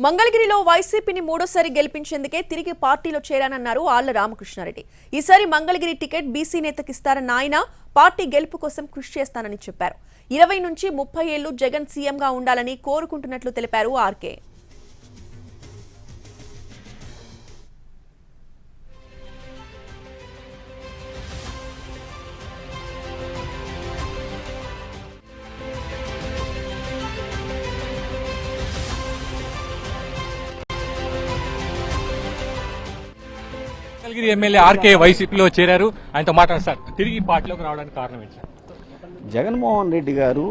మంగళగిరిలో వైసీపీని మూడోసారి గెలిపించేందుకే తిరిగి పార్టీలో చేరానన్నారు ఆళ్ల రామకృష్ణారెడ్డి. ఈసారి మంగళగిరి టికెట్ బీసీ నేతకిస్తారన్న ఆయన పార్టీ గెలుపు కోసం కృషి చేస్తానని చెప్పారు. 20 నుంచి 30 ఏళ్లు జగన్ సీఎంగా ఉండాలని కోరుకుంటున్నట్లు తెలిపారు ఆర్కే. మంగళగిరి ఎమ్మెల్యే ఆర్కే వైసీపీలో చేరారు. ఆయనతో మాట్లాడతారు. తిరిగి పార్టీలోకి రావడానికి కారణం ఏంటి? జగన్మోహన్ రెడ్డి గారు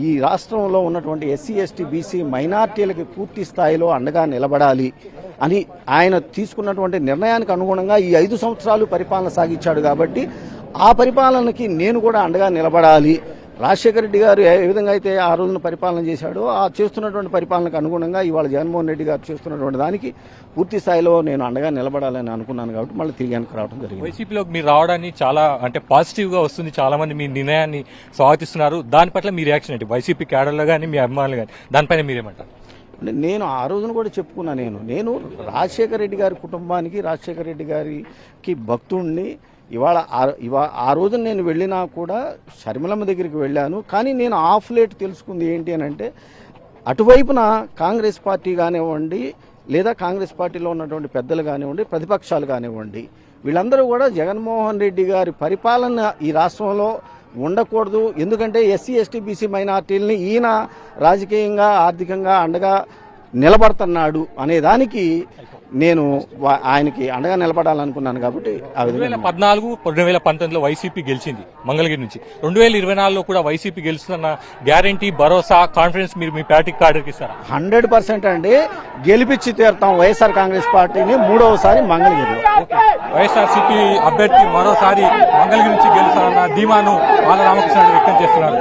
ఈ రాష్ట్రంలో ఉన్నటువంటి ఎస్సీ ఎస్టీ బీసీ మైనార్టీలకి పూర్తి స్థాయిలో అండగా నిలబడాలి అని ఆయన తీసుకున్నటువంటి నిర్ణయానికి అనుగుణంగా ఈ 5 సంవత్సరాలు పరిపాలన సాగించాడు. కాబట్టి ఆ పరిపాలనకి నేను కూడా అండగా నిలబడాలి. రాజశేఖర రెడ్డి గారు ఏ విధంగా అయితే ఆ రోజున పరిపాలన చేశాడో ఆ చేస్తున్నటువంటి పరిపాలనకు అనుగుణంగా ఇవాళ జగన్మోహన్ రెడ్డి గారు చేస్తున్నటువంటి దానికి పూర్తి స్థాయిలో నేను అండగా నిలబడాలని అనుకున్నాను. కాబట్టి మళ్ళీ తిరిగి రావడం జరిగింది. వైసీపీలోకి మీరు రావడాన్ని చాలా పాజిటివ్ గా వస్తుంది. చాలా మంది మీ నిర్ణయాన్ని స్వాగతిస్తున్నారు. దాని పట్ల మీ రియాక్షన్ ఏంటి? వైసీపీ క్యాడర్లో కానీ మీ అభిమానులు కానీ దానిపైన మీరేమంటారు? నేను ఆ రోజున కూడా చెప్పుకున్నా. నేను రాజశేఖర రెడ్డి గారి కుటుంబానికి, రాజశేఖర రెడ్డి గారికి భక్తుడిని. ఇవాళ ఆ రోజున నేను వెళ్ళినా కూడా షర్మిలమ్మ దగ్గరికి వెళ్ళాను. కానీ నేను ఆఫ్ లేట్ తెలుసుకుంది ఏంటి అని అంటే, అటువైపున కాంగ్రెస్ పార్టీ కానివ్వండి, లేదా కాంగ్రెస్ పార్టీలో ఉన్నటువంటి పెద్దలు కానివ్వండి, ప్రతిపక్షాలు కానివ్వండి, వీళ్ళందరూ కూడా జగన్మోహన్ రెడ్డి గారి పరిపాలన ఈ రాష్ట్రంలో ఉండకూడదు. ఎందుకంటే ఎస్సీ ఎస్టీ బీసీ మైనార్టీలని ఈయన రాజకీయంగా ఆర్థికంగా అండగా నిలబడుతున్నాడు అనే దానికి నేను ఆయనకి అండగా నిలబడాలనుకున్నాను. కాబట్టి 2014, 2019లో వైసీపీ గెలిచింది మంగళగిరి నుంచి. 2024లో కూడా వైసీపీ గెలుస్తున్న గ్యారంటీ, భరోసా, కాన్ఫిడెన్స్ మీరు మీ పార్టీకి కార్డుకి ఇస్తారా? 100% అండి. గెలిపించి తీరుతాం వైఎస్ఆర్ కాంగ్రెస్ పార్టీని మూడవసారి మంగళగిరిలో. వైఎస్ఆర్సీపీ అభ్యర్థి మరోసారి మంగళగిరి నుంచి గెలుస్తారన్న ధీమాను ఆళ్ల రామకృష్ణ వ్యక్తం చేస్తున్నారు.